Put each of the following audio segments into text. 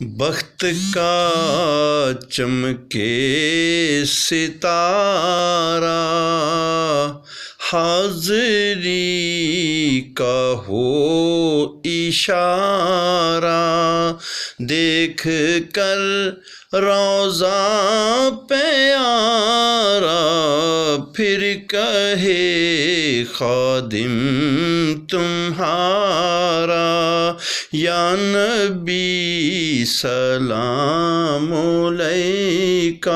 بخت کا چمکے ستارہ، حاضری کا ہو اشارہ، دیکھ کر روضہ پیارا، پھر کہے خادم تمہارا، یا نبی سلام علیکہ،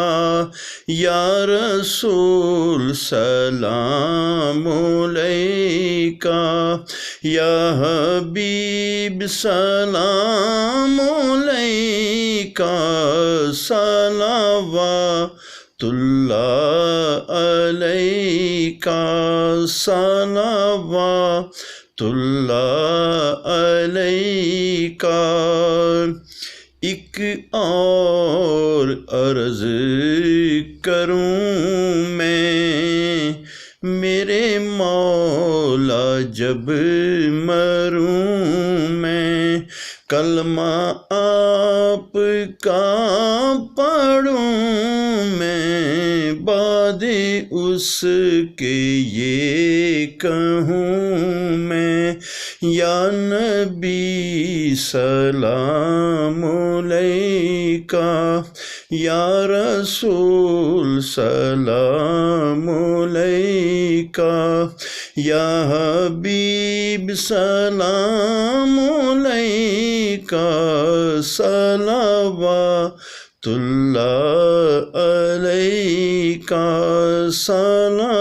یا رسول سلام علیکہ، یا حبیب سلام علیکہ، صلوات اللہ علیکہ، صلوات اللہ علیکہ۔ ایک اور عرض کروں میں، میرے مولا جب مروں میں، کلمہ آپ کا پڑھوں میں، بعد اس کے یہ کہوں میں، یا نبی سلام علیکہ، یا رسول سلام علیکہ، یا حبیب سلام علیکہ، صلوات اللہ علیکہ، صلوات